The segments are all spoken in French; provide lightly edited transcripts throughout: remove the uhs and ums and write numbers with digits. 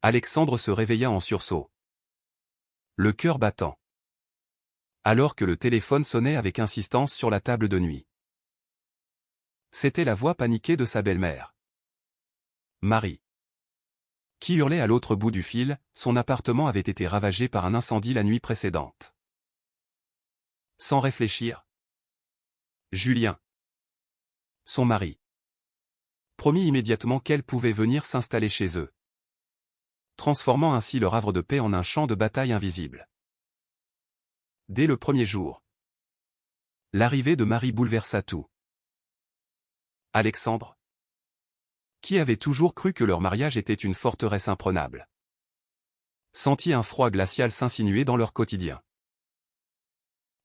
Alexandre se réveilla en sursaut, le cœur battant, alors que le téléphone sonnait avec insistance sur la table de nuit. C'était la voix paniquée de sa belle-mère, Marie, qui hurlait à l'autre bout du fil. Son appartement avait été ravagé par un incendie la nuit précédente. Sans réfléchir, Julien, son mari, promit immédiatement qu'elle pouvait venir s'installer chez eux, transformant ainsi leur havre de paix en un champ de bataille invisible. Dès le premier jour, l'arrivée de Marie bouleversa tout. Alexandre, qui avait toujours cru que leur mariage était une forteresse imprenable, sentit un froid glacial s'insinuer dans leur quotidien.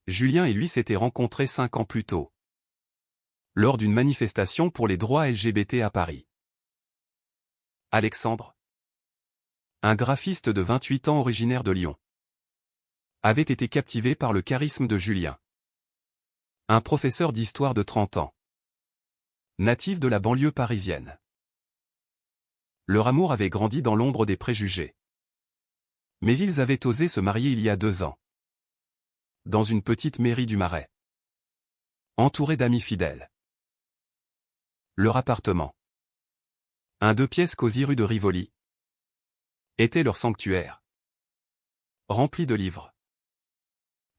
Julien et lui s'étaient rencontrés 5 ans plus tôt, lors d'une manifestation pour les droits LGBT à Paris. Alexandre, un graphiste de 28 ans originaire de Lyon, avait été captivé par le charisme de Julien, un professeur d'histoire de 30 ans, natif de la banlieue parisienne. Leur amour avait grandi dans l'ombre des préjugés. Mais ils avaient osé se marier il y a 2 ans, dans une petite mairie du Marais, entourés d'amis fidèles. Leur appartement, un 2 pièces cosy rue de Rivoli, était leur sanctuaire, rempli de livres,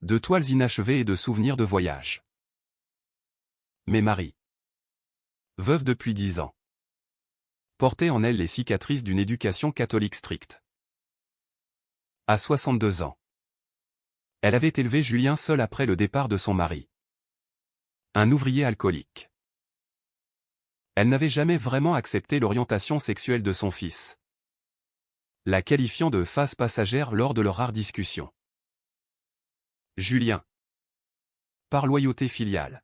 de toiles inachevées et de souvenirs de voyage. Mais Marie, veuve depuis 10 ans, portait en elle les cicatrices d'une éducation catholique stricte. À 62 ans, elle avait élevé Julien seul après le départ de son mari, un ouvrier alcoolique. Elle n'avait jamais vraiment accepté l'orientation sexuelle de son fils, la qualifiant de phase passagère lors de leurs rares discussions. Julien, par loyauté filiale,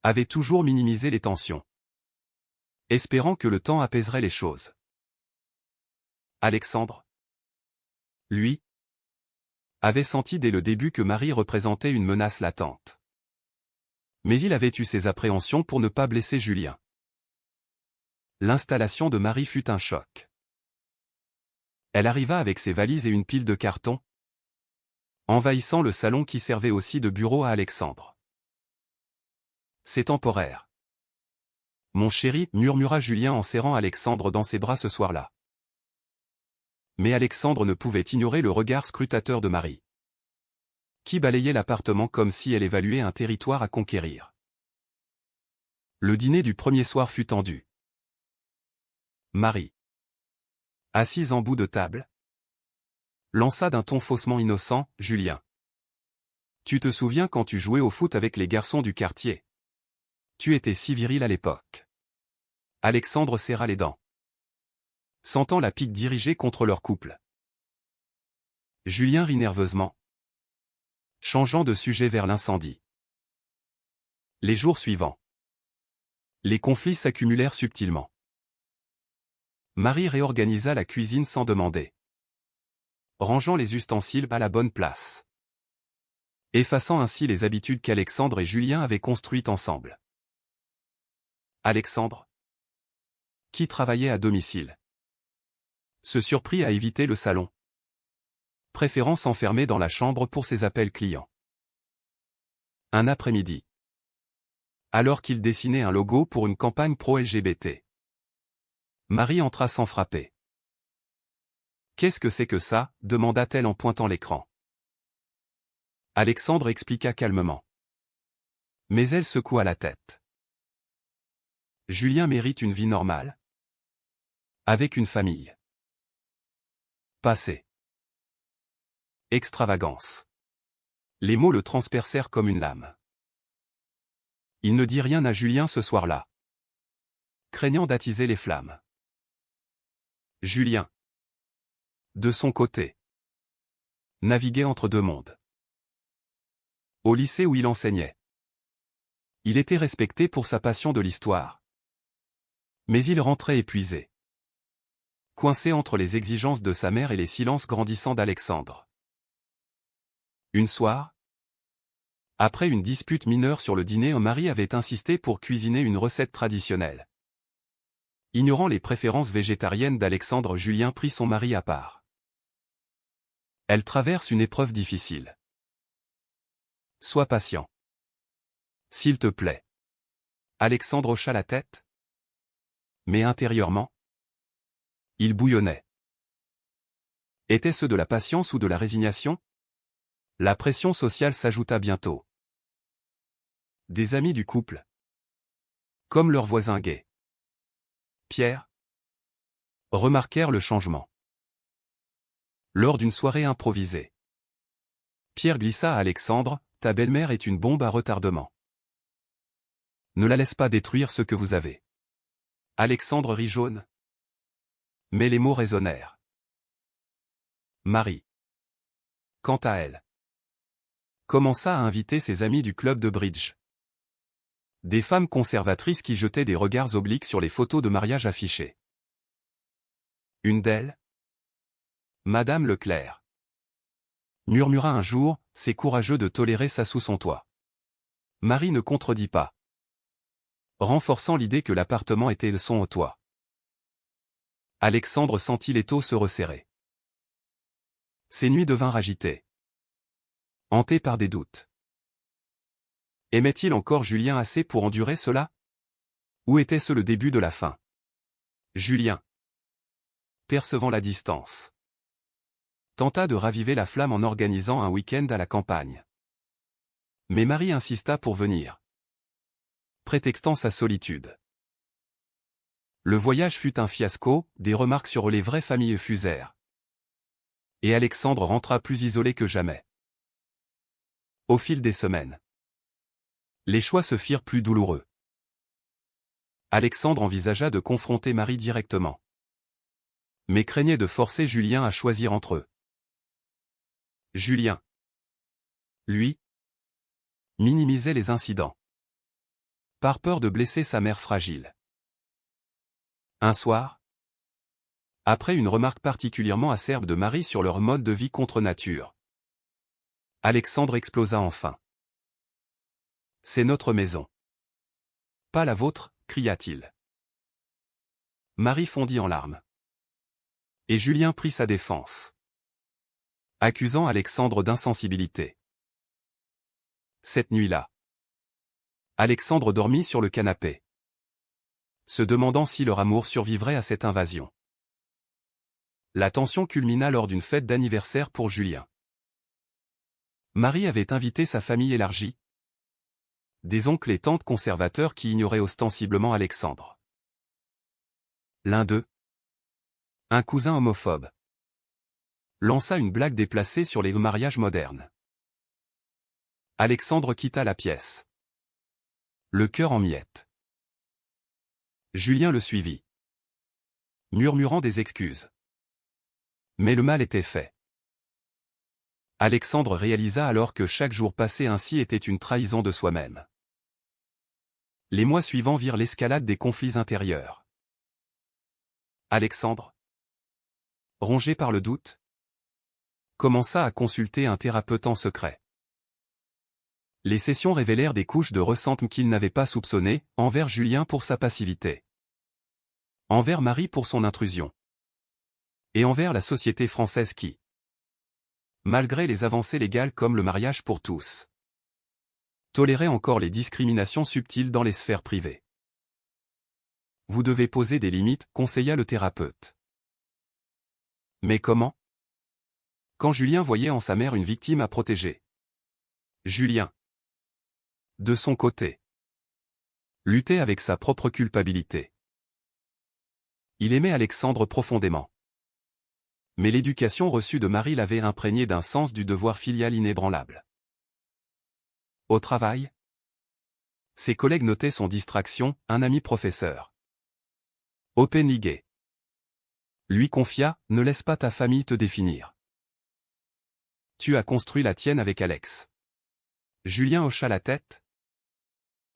avait toujours minimisé les tensions, espérant que le temps apaiserait les choses. Alexandre, lui, avait senti dès le début que Marie représentait une menace latente. Mais il avait eu ses appréhensions pour ne pas blesser Julien. L'installation de Marie fut un choc. Elle arriva avec ses valises et une pile de cartons, envahissant le salon qui servait aussi de bureau à Alexandre. C'est temporaire, mon chéri, murmura Julien en serrant Alexandre dans ses bras ce soir-là. Mais Alexandre ne pouvait ignorer le regard scrutateur de Marie, qui balayait l'appartement comme si elle évaluait un territoire à conquérir. Le dîner du premier soir fut tendu. Marie, assise en bout de table, lança d'un ton faussement innocent, « Julien, tu te souviens quand tu jouais au foot avec les garçons du quartier? Tu étais si viril à l'époque. » Alexandre serra les dents, sentant la pique dirigée contre leur couple. Julien rit nerveusement, changeant de sujet vers l'incendie. Les jours suivants, les conflits s'accumulèrent subtilement. Marie réorganisa la cuisine sans demander, rangeant les ustensiles à la bonne place, effaçant ainsi les habitudes qu'Alexandre et Julien avaient construites ensemble. Alexandre, qui travaillait à domicile, se surprit à éviter le salon, préférant s'enfermer dans la chambre pour ses appels clients. Un après-midi, alors qu'il dessinait un logo pour une campagne pro-LGBT, Marie entra sans frapper. « Qu'est-ce que c'est que ça ?» demanda-t-elle en pointant l'écran. Alexandre expliqua calmement. Mais elle secoua la tête. Julien mérite une vie normale, avec une famille. Passé. Extravagance. Les mots le transpercèrent comme une lame. Il ne dit rien à Julien ce soir-là, craignant d'attiser les flammes. Julien, de son côté, naviguait entre 2 mondes. Au lycée où il enseignait, il était respecté pour sa passion de l'histoire. Mais il rentrait épuisé, coincé entre les exigences de sa mère et les silences grandissants d'Alexandre. Une soir, après une dispute mineure sur le dîner, un mari avait insisté pour cuisiner une recette traditionnelle. Ignorant les préférences végétariennes d'Alexandre, Julien prit son mari à part. Elle traverse une épreuve difficile. Sois patient. S'il te plaît. Alexandre hocha la tête. Mais intérieurement, il bouillonnait. Était-ce de la patience ou de la résignation? La pression sociale s'ajouta bientôt. Des amis du couple, comme leur voisin gay, Pierre, remarquèrent le changement. Lors d'une soirée improvisée, Pierre glissa à Alexandre, « Ta belle-mère est une bombe à retardement. Ne la laisse pas détruire ce que vous avez. » Alexandre rit jaune. Mais les mots résonnèrent. Marie, quant à elle, commença à inviter ses amis du club de bridge. Des femmes conservatrices qui jetaient des regards obliques sur les photos de mariage affichées. Une d'elles, Madame Leclerc, murmura un jour, « C'est courageux de tolérer ça sous son toit. » Marie ne contredit pas, renforçant l'idée que l'appartement était son au toit. Alexandre sentit l'étau se resserrer. Ses nuits devinrent agitées, hantées par des doutes. Aimait-il encore Julien assez pour endurer cela? Ou était-ce le début de la fin? Julien, percevant la distance, tenta de raviver la flamme en organisant un week-end à la campagne. Mais Marie insista pour venir, prétextant sa solitude. Le voyage fut un fiasco, des remarques sur les vraies familles fusèrent. Et Alexandre rentra plus isolé que jamais. Au fil des semaines, les choix se firent plus douloureux. Alexandre envisagea de confronter Marie directement, mais craignait de forcer Julien à choisir entre eux. Julien, lui, minimisait les incidents, par peur de blesser sa mère fragile. Un soir, après une remarque particulièrement acerbe de Marie sur leur mode de vie contre nature, Alexandre explosa enfin. « C'est notre maison. Pas la vôtre » cria-t-il. Marie fondit en larmes. Et Julien prit sa défense, accusant Alexandre d'insensibilité. Cette nuit-là, Alexandre dormit sur le canapé, se demandant si leur amour survivrait à cette invasion. La tension culmina lors d'une fête d'anniversaire pour Julien. Marie avait invité sa famille élargie, des oncles et tantes conservateurs qui ignoraient ostensiblement Alexandre. L'un d'eux, un cousin homophobe, lança une blague déplacée sur les mariages modernes. Alexandre quitta la pièce, le cœur en miettes. Julien le suivit, murmurant des excuses. Mais le mal était fait. Alexandre réalisa alors que chaque jour passé ainsi était une trahison de soi-même. Les mois suivants virent l'escalade des conflits intérieurs. Alexandre, rongé par le doute, commença à consulter un thérapeute en secret. Les sessions révélèrent des couches de ressentiment qu'il n'avait pas soupçonnées, envers Julien pour sa passivité, envers Marie pour son intrusion, et envers la société française qui, malgré les avancées légales comme le mariage pour tous, tolérait encore les discriminations subtiles dans les sphères privées. Vous devez poser des limites, conseilla le thérapeute. Mais comment? Quand Julien voyait en sa mère une victime à protéger. Julien, de son côté, luttait avec sa propre culpabilité. Il aimait Alexandre profondément. Mais l'éducation reçue de Marie l'avait imprégné d'un sens du devoir filial inébranlable. Au travail, ses collègues notaient son distraction, un ami professeur, Oppenigé, lui confia, « Ne laisse pas ta famille te définir. Tu as construit la tienne avec Alex. » Julien hocha la tête.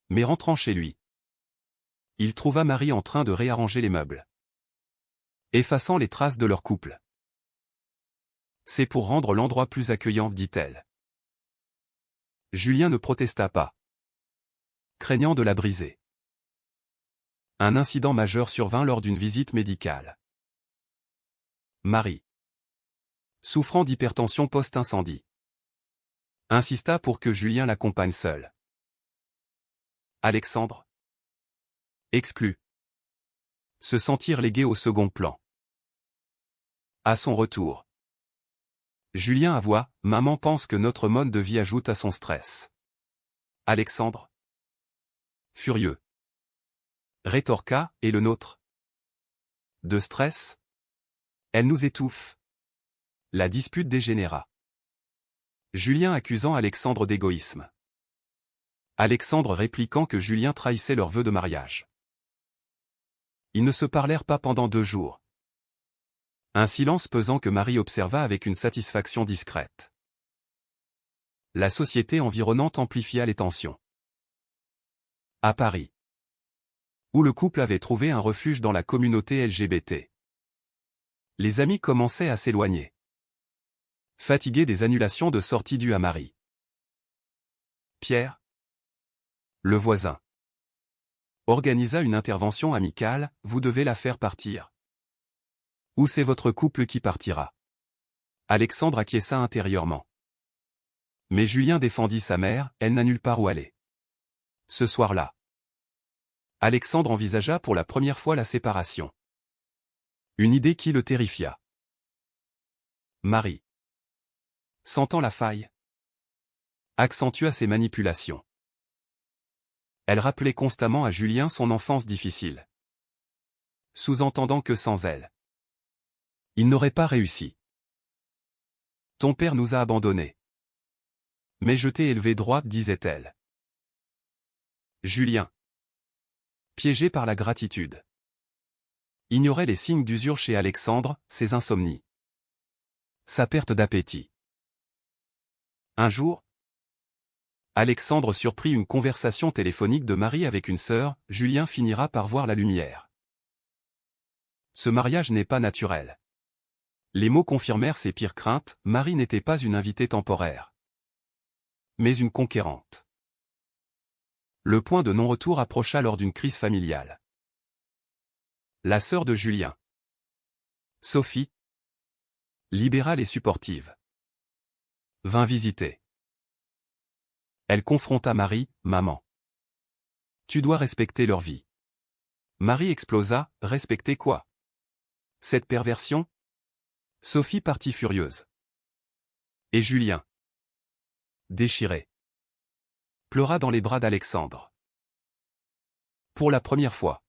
Mais rentrant chez lui, il trouva Marie en train de réarranger les meubles, effaçant les traces de leur couple. « C'est pour rendre l'endroit plus accueillant, dit-elle. » Julien ne protesta pas, craignant de la briser. Un incident majeur survint lors d'une visite médicale. Marie, souffrant d'hypertension post-incendie, insista pour que Julien l'accompagne seul. Alexandre, exclu, se sentir légué au second plan. À son retour, Julien avoua, « Maman pense que notre mode de vie ajoute à son stress. » Alexandre, furieux, rétorqua, « Et le nôtre ? De stress ? Elle nous étouffe. » La dispute dégénéra. Julien accusant Alexandre d'égoïsme. Alexandre répliquant que Julien trahissait leur vœu de mariage. Ils ne se parlèrent pas pendant 2 jours. Un silence pesant que Marie observa avec une satisfaction discrète. La société environnante amplifia les tensions. À Paris, où le couple avait trouvé un refuge dans la communauté LGBT, les amis commençaient à s'éloigner. Fatigués des annulations de sorties dues à Marie. Pierre, le voisin, organisa une intervention amicale, « Vous devez la faire partir. Ou c'est votre couple qui partira. » Alexandre acquiesça intérieurement. Mais Julien défendit sa mère, elle n'a nulle part où aller. Ce soir-là, Alexandre envisagea pour la première fois la séparation. Une idée qui le terrifia. Marie, sentant la faille, accentua ses manipulations. Elle rappelait constamment à Julien son enfance difficile, sous-entendant que sans elle, il n'aurait pas réussi. « Ton père nous a abandonnés. Mais je t'ai élevé droit, disait-elle. Julien, piégé par la gratitude, ignorait les signes d'usure chez Alexandre, ses insomnies, sa perte d'appétit. Un jour, Alexandre surprit une conversation téléphonique de Marie avec une sœur, « Julien finira par voir la lumière. Ce mariage n'est pas naturel. » Les mots confirmèrent ses pires craintes, Marie n'était pas une invitée temporaire, mais une conquérante. Le point de non-retour approcha lors d'une crise familiale. La sœur de Julien, Sophie, libérale et supportive, vint visiter. Elle confronta Marie, « Maman, tu dois respecter leur vie. » Marie explosa, « Respecter quoi? Cette perversion ?» Sophie partit furieuse. Et Julien, déchiré, pleura dans les bras d'Alexandre. Pour la première fois,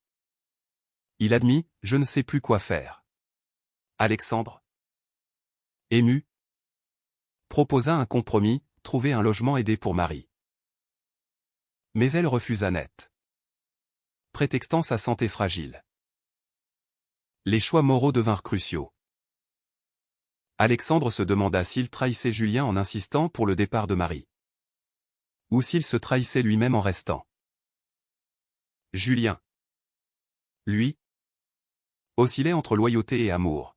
il admit, « Je ne sais plus quoi faire. » Alexandre, ému, proposa un compromis, trouver un logement aidé pour Marie. Mais elle refusa net, prétextant sa santé fragile. Les choix moraux devinrent cruciaux. Alexandre se demanda s'il trahissait Julien en insistant pour le départ de Marie, ou s'il se trahissait lui-même en restant. Julien, lui, oscillait entre loyauté et amour,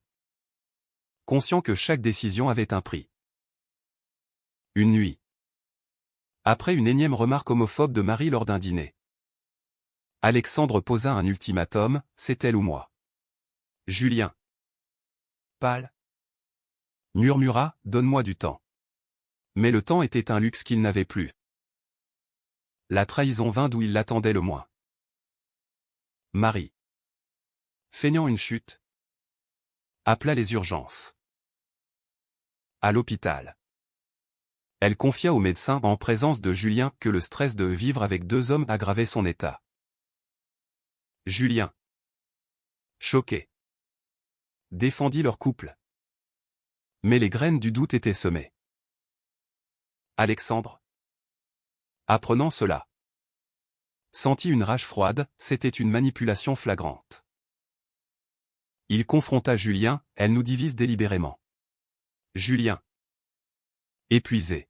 conscient que chaque décision avait un prix. Une nuit, après une énième remarque homophobe de Marie lors d'un dîner, Alexandre posa un ultimatum, « C'est elle ou moi. » Julien, pâle, murmura, « Donne-moi du temps. » Mais le temps était un luxe qu'il n'avait plus. La trahison vint d'où il l'attendait le moins. Marie, feignant une chute, appela les urgences. À l'hôpital, elle confia au médecin en présence de Julien que le stress de vivre avec 2 hommes aggravait son état. Julien, choqué, défendit leur couple. Mais les graines du doute étaient semées. Alexandre, apprenant cela, sentit une rage froide, c'était une manipulation flagrante. Il confronta Julien, « Elle nous divise délibérément. » Julien, épuisé,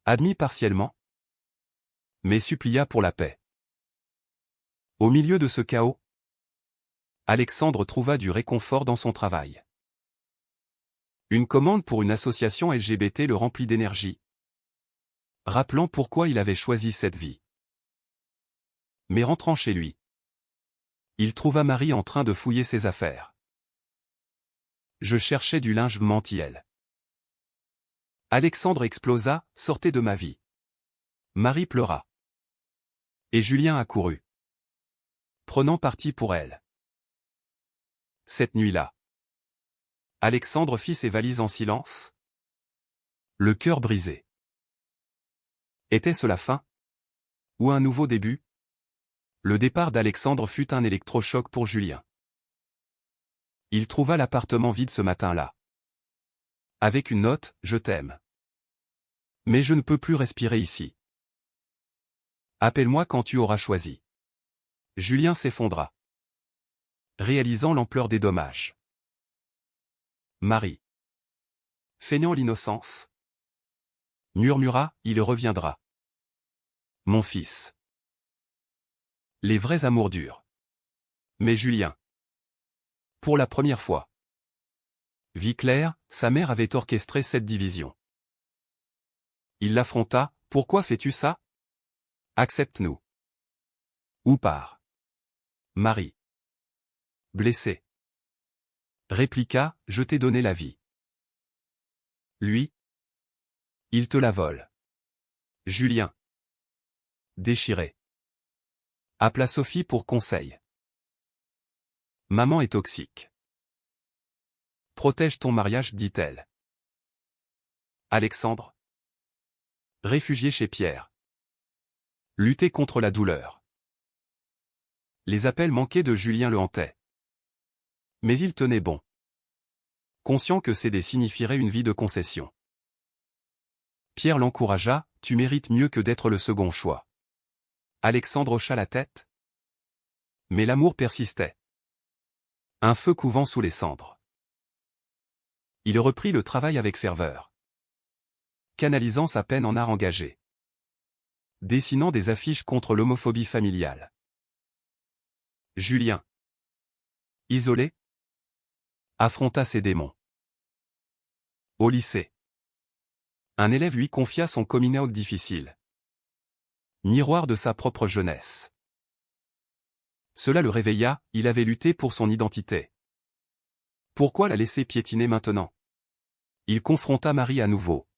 admit partiellement, mais supplia pour la paix. Au milieu de ce chaos, Alexandre trouva du réconfort dans son travail. Une commande pour une association LGBT le remplit d'énergie, rappelant pourquoi il avait choisi cette vie. Mais rentrant chez lui, Il trouva Marie en train de fouiller ses affaires. Je cherchais du linge, mentit-elle. Alexandre explosa, sortez de ma vie. Marie pleura. Et Julien accourut, prenant parti pour elle. Cette nuit-là, Alexandre fit ses valises en silence, le cœur brisé. Était-ce la fin? Ou un nouveau début? Le départ d'Alexandre fut un électrochoc pour Julien. Il trouva l'appartement vide ce matin-là. Avec une note, je t'aime. Mais je ne peux plus respirer ici. Appelle-moi quand tu auras choisi. Julien s'effondra, réalisant l'ampleur des dommages. Marie, feignant l'innocence, murmura, il reviendra. Mon fils. Les vrais amours durent. Mais Julien. Pour la première fois. Vie claire, sa mère avait orchestré cette division. Il l'affronta, pourquoi fais-tu ça? Accepte-nous. Ou pars. Marie. Blessée. Répliqua, je t'ai donné la vie. Lui. Il te la vole. Julien. Déchiré. Appela Sophie pour conseil. Maman est toxique. Protège ton mariage, dit-elle. Alexandre. Réfugié chez Pierre. Lutter contre la douleur. Les appels manqués de Julien le hantaient. Mais il tenait bon. Conscient que céder signifierait une vie de concession. Pierre l'encouragea, tu mérites mieux que d'être le second choix. Alexandre hocha la tête. Mais l'amour persistait. Un feu couvant sous les cendres. Il reprit le travail avec ferveur. Canalisant sa peine en art engagé. Dessinant des affiches contre l'homophobie familiale. Julien. Isolé. Affronta ses démons. Au lycée. Un élève lui confia son coming out difficile. Miroir de sa propre jeunesse. Cela le réveilla, il avait lutté pour son identité. Pourquoi la laisser piétiner maintenant? Il confronta Marie à nouveau.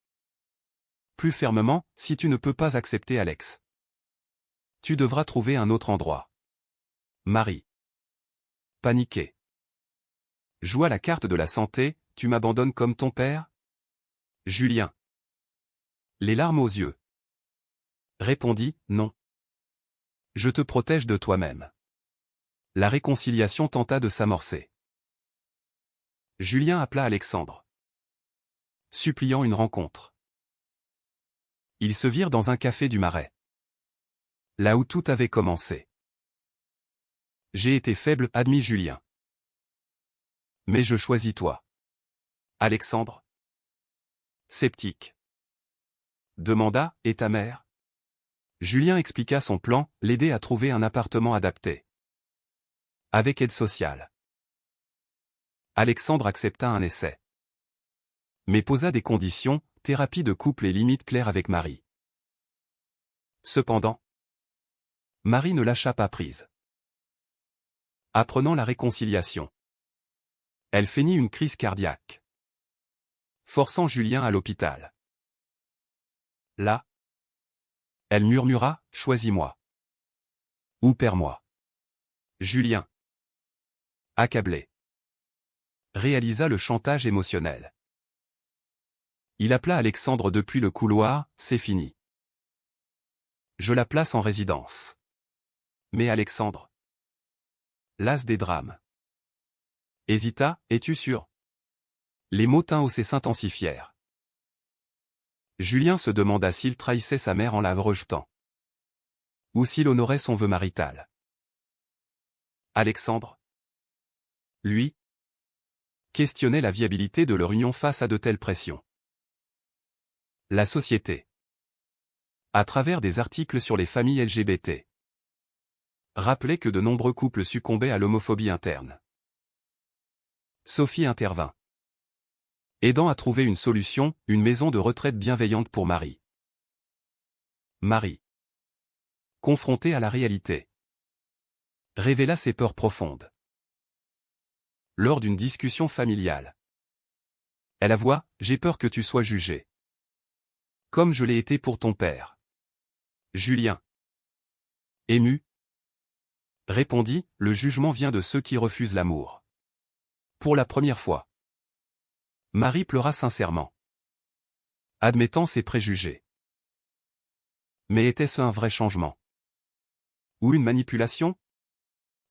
Plus fermement, si tu ne peux pas accepter Alex, tu devras trouver un autre endroit. Marie. Paniquée. Joua la carte de la santé, tu m'abandonnes comme ton père? Julien. Les larmes aux yeux. Répondit, non. Je te protège de toi-même. La réconciliation tenta de s'amorcer. Julien appela Alexandre, suppliant une rencontre. Ils se virent dans un café du Marais. Là où tout avait commencé. J'ai été faible, admit Julien. Mais je choisis toi. Alexandre. Sceptique. Demanda, et ta mère? Julien expliqua son plan, l'aider à trouver un appartement adapté. Avec aide sociale. Alexandre accepta un essai. Mais posa des conditions, thérapie de couple et limites claires avec Marie. Cependant, Marie ne lâcha pas prise. Apprenant la réconciliation, elle feignit une crise cardiaque, forçant Julien à l'hôpital. Là, elle murmura, choisis-moi. Ou perds-moi. Julien, accablé, réalisa le chantage émotionnel. Il appela Alexandre depuis le couloir, c'est fini. Je la place en résidence. Mais Alexandre, las des drames, hésita, es-tu sûr? Les mots teints s'intensifièrent. Julien se demanda s'il trahissait sa mère en la rejetant. Ou s'il honorait son vœu marital. Alexandre, lui, questionnait la viabilité de leur union face à de telles pressions. La société, à travers des articles sur les familles LGBT, rappelait que de nombreux couples succombaient à l'homophobie interne. Sophie intervint, aidant à trouver une solution, une maison de retraite bienveillante pour Marie. Marie, confrontée à la réalité, révéla ses peurs profondes. Lors d'une discussion familiale, elle avoua « J'ai peur que tu sois jugé. Comme je l'ai été pour ton père. » Julien, ému, répondit « Le jugement vient de ceux qui refusent l'amour. » Pour la première fois, Marie pleura sincèrement, admettant ses préjugés. Mais était-ce un vrai changement? Ou une manipulation?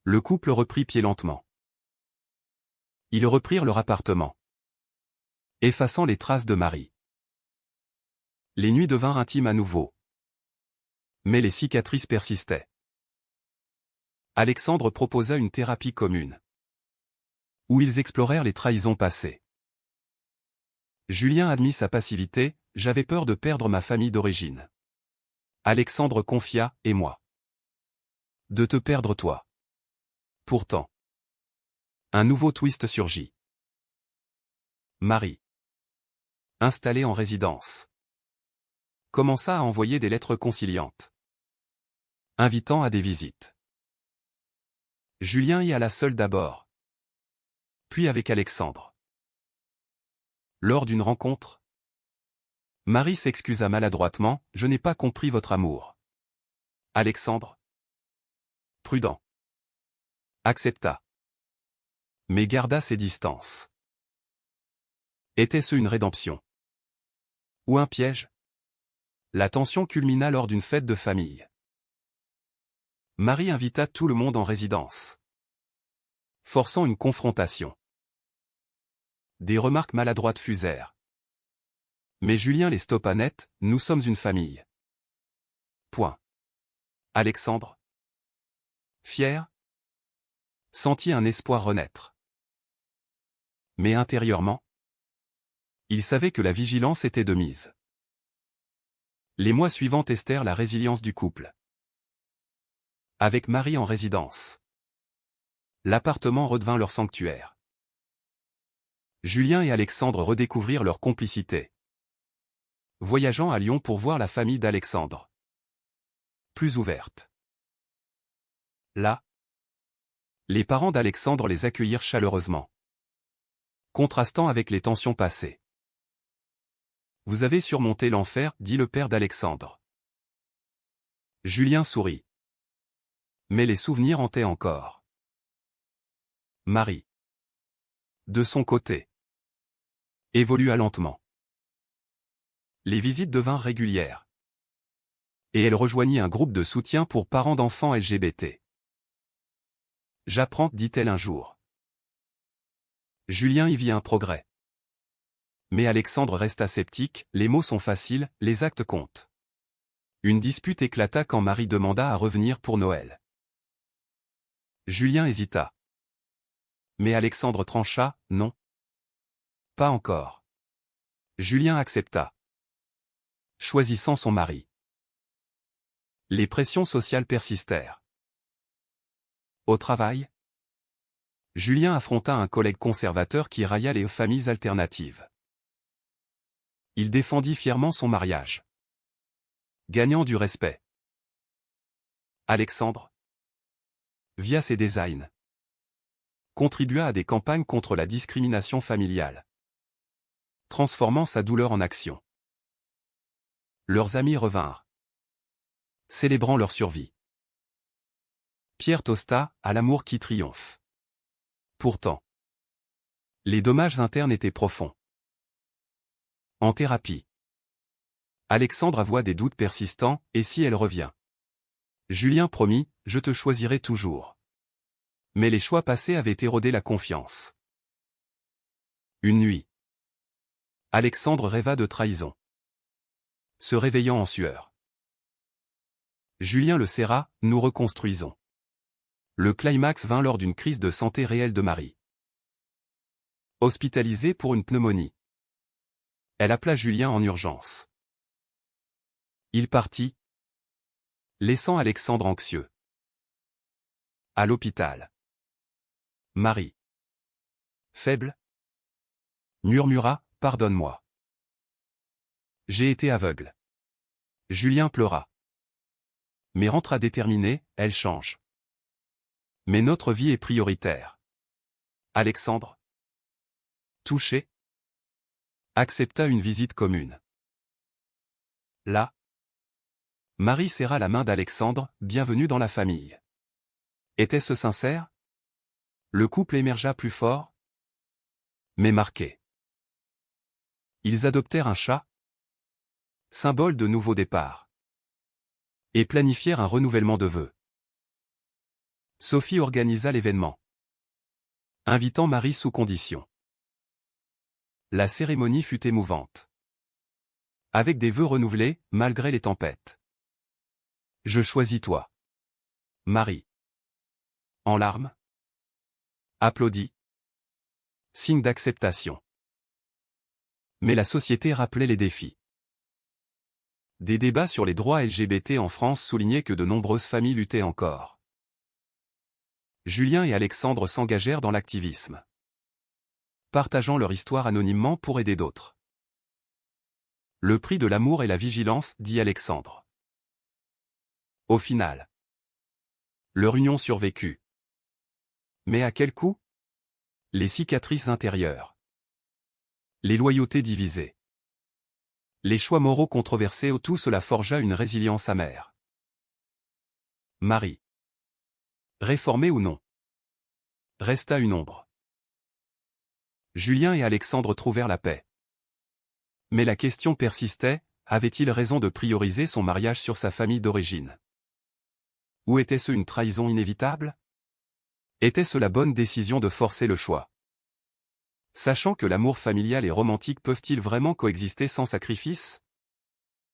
Le couple reprit pied lentement. Ils reprirent leur appartement, effaçant les traces de Marie. Les nuits devinrent intimes à nouveau. Mais les cicatrices persistaient. Alexandre proposa une thérapie commune, où ils explorèrent les trahisons passées. Julien admit sa passivité, « J'avais peur de perdre ma famille d'origine. » Alexandre confia, « Et moi. De te perdre toi. » Pourtant, un nouveau twist surgit. Marie, installée en résidence, commença à envoyer des lettres conciliantes, invitant à des visites. Julien y alla seul d'abord, puis avec Alexandre. Lors d'une rencontre, Marie s'excusa maladroitement, « Je n'ai pas compris votre amour. » Alexandre, prudent, accepta, mais garda ses distances. Était-ce une rédemption? Ou un piège? La tension culmina lors d'une fête de famille. Marie invita tout le monde en résidence, forçant une confrontation. Des remarques maladroites fusèrent. Mais Julien les stoppa net, « Nous sommes une famille. » Point. Alexandre, fier, sentit un espoir renaître. Mais intérieurement, il savait que la vigilance était de mise. Les mois suivants testèrent la résilience du couple. Avec Marie en résidence, l'appartement redevint leur sanctuaire. Julien et Alexandre redécouvrirent leur complicité, voyageant à Lyon pour voir la famille d'Alexandre, plus ouverte. Là, les parents d'Alexandre les accueillirent chaleureusement, contrastant avec les tensions passées. « Vous avez surmonté l'enfer, » dit le père d'Alexandre. Julien sourit. Mais les souvenirs hantaient encore. Marie, de son côté, évolua lentement. Les visites devinrent régulières. Et elle rejoignit un groupe de soutien pour parents d'enfants LGBT. « J'apprends, » dit-elle un jour. Julien y vit un progrès. Mais Alexandre resta sceptique, « Les mots sont faciles, les actes comptent. » Une dispute éclata quand Marie demanda à revenir pour Noël. Julien hésita. Mais Alexandre trancha, « Non. Pas encore. » Julien accepta, choisissant son mari. Les pressions sociales persistèrent. Au travail, Julien affronta un collègue conservateur qui railla les familles alternatives. Il défendit fièrement son mariage, gagnant du respect. Alexandre, via ses designs, contribua à des campagnes contre la discrimination familiale, transformant sa douleur en action. Leurs amis revinrent, célébrant leur survie. Pierre toasta, à l'amour qui triomphe. Pourtant, les dommages internes étaient profonds. En thérapie, Alexandre avoua des doutes persistants, « Et si elle revient ?» Julien promit, « Je te choisirai toujours. » Mais les choix passés avaient érodé la confiance. Une nuit, Alexandre rêva de trahison, se réveillant en sueur. Julien le serra, « Nous reconstruisons. » Le climax vint lors d'une crise de santé réelle de Marie. Hospitalisée pour une pneumonie, elle appela Julien en urgence. Il partit, laissant Alexandre anxieux. À l'hôpital, Marie, faible, murmura, « Pardonne-moi. J'ai été aveugle. » Julien pleura. Mais rentra déterminé, « Elle change. Mais notre vie est prioritaire. Alexandre, touché, accepta une visite commune. Là, Marie serra la main d'Alexandre, bienvenue dans la famille. Était-ce sincère? Le couple émergea plus fort, mais marqué. Ils adoptèrent un chat, symbole de nouveau départ, et planifièrent un renouvellement de vœux. Sophie organisa l'événement, invitant Marie sous condition. La cérémonie fut émouvante. Avec des vœux renouvelés, malgré les tempêtes. Je choisis toi. Marie. En larmes. Applaudit. Signe d'acceptation. Mais la société rappelait les défis. Des débats sur les droits LGBT en France soulignaient que de nombreuses familles luttaient encore. Julien et Alexandre s'engagèrent dans l'activisme, partageant leur histoire anonymement pour aider d'autres. Le prix de l'amour et la vigilance, dit Alexandre. Au final, leur union survécut. Mais à quel coût? Les cicatrices intérieures. Les loyautés divisées. Les choix moraux controversés, tout cela forgea une résilience amère. Marie, réformée ou non, resta une ombre. Julien et Alexandre trouvèrent la paix. Mais la question persistait, avait-il raison de prioriser son mariage sur sa famille d'origine? Ou était-ce une trahison inévitable? Était-ce la bonne décision de forcer le choix? Sachant que l'amour familial et romantique peuvent-ils vraiment coexister sans sacrifice?